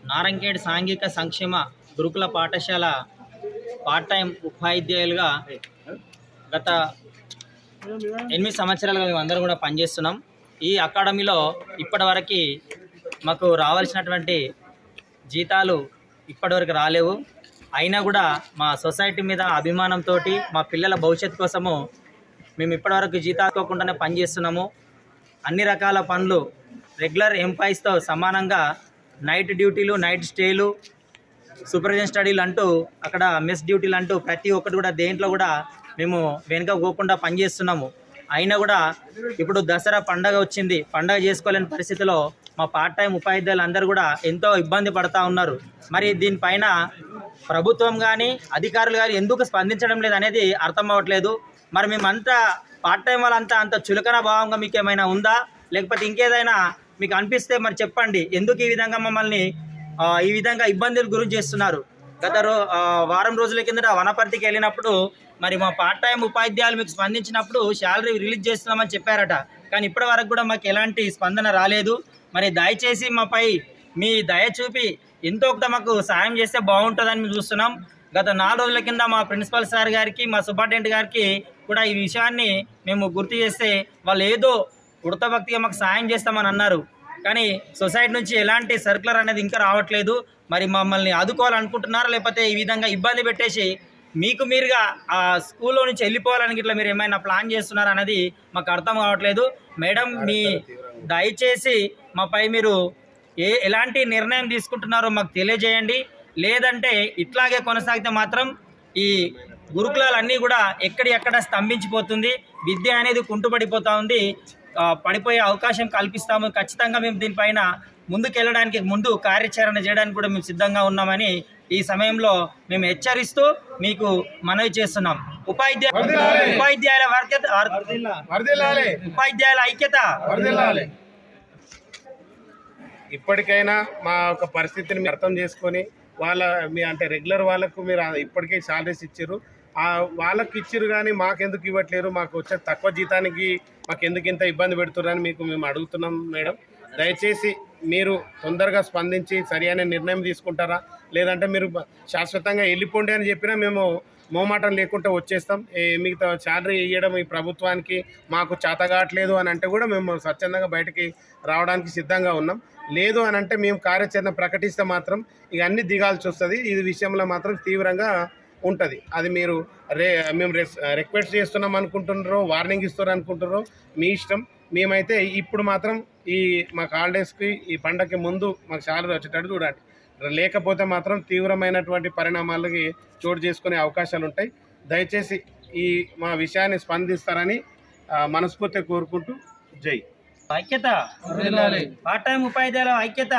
నారంకేడ్ సాంఘిక సంక్షేమ గురుకుల పాఠశాల పార్ట్ టైం ఉపాధ్యాయులుగా గత 8 సంవత్సరాలుగా మేమందరం కూడా పనిచేస్తున్నాం. ఈ అకాడమీలో ఇప్పటివరకు మాకు రావాల్సినటువంటి జీతాలు ఇప్పటివరకు రాలేవు. అయినా కూడా మా సొసైటీ మీద అభిమానంతో మా పిల్లల భవిష్యత్తు కోసము మేము ఇప్పటివరకు జీతాలుకోకుండానే పనిచేస్తున్నాము. అన్ని రకాల పనులు రెగ్యులర్ ఎంప్లాయీస్తో సమానంగా నైట్ డ్యూటీలు, నైట్ స్టేలు, సూపర్విజన్ స్టడీలు అంటూ అక్కడ మెస్ డ్యూటీలు అంటూ ప్రతి ఒక్కటి కూడా దేంట్లో కూడా మేము వెనుక పోకుండా పనిచేస్తున్నాము. అయినా కూడా ఇప్పుడు దసరా పండగ వచ్చింది. పండగ చేసుకోలేని పరిస్థితిలో మా పార్ట్ టైం ఉపాధ్యాయులు అందరూ కూడా ఎంతో ఇబ్బంది పడుతూ ఉన్నారు. మరి దీనిపైన ప్రభుత్వం కానీ అధికారులు కానీ ఎందుకు స్పందించడం లేదు అనేది అర్థం అవ్వట్లేదు. మరి మేమంతా పార్ట్ టైం వాళ్ళంతా అంత చులకన భావంగా మీకు ఏమైనా ఉందా, లేకపోతే ఇంకేదైనా మీకు అనిపిస్తే మరి చెప్పండి. ఎందుకు ఈ విధంగా మమ్మల్ని ఈ విధంగా ఇబ్బందులు గురి చేస్తున్నారు? గత వారం రోజుల కిందట వనపర్తికి వెళ్ళినప్పుడు మరి మా పార్ట్ టైం ఉపాధ్యాయులు మీకు స్పందించినప్పుడు శాలరీ రిలీజ్ చేస్తున్నామని చెప్పారట. కానీ ఇప్పటి వరకు కూడా మాకు ఎలాంటి స్పందన రాలేదు. మరి దయచేసి మాపై మీ దయ చూపి ఎంతో కొంత మాకు సాయం చేస్తే బాగుంటుందని మేము చూస్తున్నాం. గత 4 రోజుల కింద మా ప్రిన్సిపల్ సార్ గారికి, మా సూపరింటెండెంట్ గారికి కూడా ఈ విషయాన్ని మేము గుర్తు చేస్తే వాళ్ళు ఏదో ఉడత భక్తిగా మాకు సాయం చేస్తామని అన్నారు. కానీ సొసైటీ నుంచి ఎలాంటి సర్కులర్ అనేది ఇంకా రావట్లేదు. మరి మమ్మల్ని ఆదుకోవాలనుకుంటున్నారా, లేకపోతే ఈ విధంగా ఇబ్బంది పెట్టేసి మీకు మీరుగా ఆ స్కూల్లో నుంచి వెళ్ళిపోవాలని ఇట్లా మీరు ఏమైనా ప్లాన్ చేస్తున్నారా అనేది మాకు అర్థం కావట్లేదు. మేడం, మీ దయచేసి మాపై మీరు ఎలాంటి నిర్ణయం తీసుకుంటున్నారో మాకు తెలియజేయండి. లేదంటే ఇట్లాగే కొనసాగితే మాత్రం ఈ గురుకులాలన్నీ కూడా ఎక్కడ స్తంభించిపోతుంది, విద్య అనేది కుంటుపడిపోతూ ఉంది, పడిపోయే అవకాశం కల్పిస్తాము. ఖచ్చితంగా మేము దీనిపైన ముందుకెళ్ళడానికి, ముందు కార్యాచరణ చేయడానికి కూడా మేము సిద్ధంగా ఉన్నామని ఈ సమయంలో మేము హెచ్చరిస్తూ మీకు మనవి చేస్తున్నాం. ఉపాధ్యాయుల ఐక్యత. ఇప్పటికైనా మా ఒక పరిస్థితిని అర్థం చేసుకొని మీ అంటే రెగ్యులర్ వాళ్ళకు మీరు ఇప్పటికే సాలరీస్ ఇచ్చారు, వాళ్ళకి ఇచ్చారు కానీ మాకెందుకు ఇవ్వట్లేరు, మాకు వచ్చే తక్కువ జీతానికి మాకెందుకు ఇంత ఇబ్బంది పెడుతున్నారని మేము అడుగుతున్నాం. మేడం, దయచేసి మీరు తొందరగా స్పందించి సరైన నిర్ణయం తీసుకుంటారా, లేదంటే మీరు శాశ్వతంగా వెళ్ళిపోండి అని చెప్పినా మేము మోమాటం లేకుండా వచ్చేస్తాం. మిగతా శాలరీ ఇవ్వడం ఈ ప్రభుత్వానికి మాకు చేతగాట్లేదు అని అంటే కూడా మేము స్వచ్ఛందంగా బయటికి రావడానికి సిద్ధంగా ఉన్నాం. లేదు అని అంటే మేము కార్యాచరణ ప్రకటిస్తే మాత్రం ఇక అన్నీ దిగాల్సి వస్తుంది. ఈ విషయంలో మాత్రం తీవ్రంగా ఉంటుంది. అది మీరు మేము రిక్వెస్ట్ చేస్తున్నాం అనుకుంటున్నారో, వార్నింగ్ ఇస్తారు అనుకుంటున్నారో మీ ఇష్టం. మేమైతే ఇప్పుడు మాత్రం మాకు హాలిడేస్కి ఈ పండగకి ముందు మాకు శాలరీ వచ్చేటట్టు చూడండి. లేకపోతే మాత్రం తీవ్రమైనటువంటి పరిణామాలకి చోటు చేసుకునే అవకాశాలు ఉంటాయి. దయచేసి మా విషయాన్ని స్పందిస్తారని మనస్ఫూర్తిగా కోరుకుంటూ జై ఐక్యత. పార్ట్ టైం ఉపాధ్యాయుల ఐక్యత.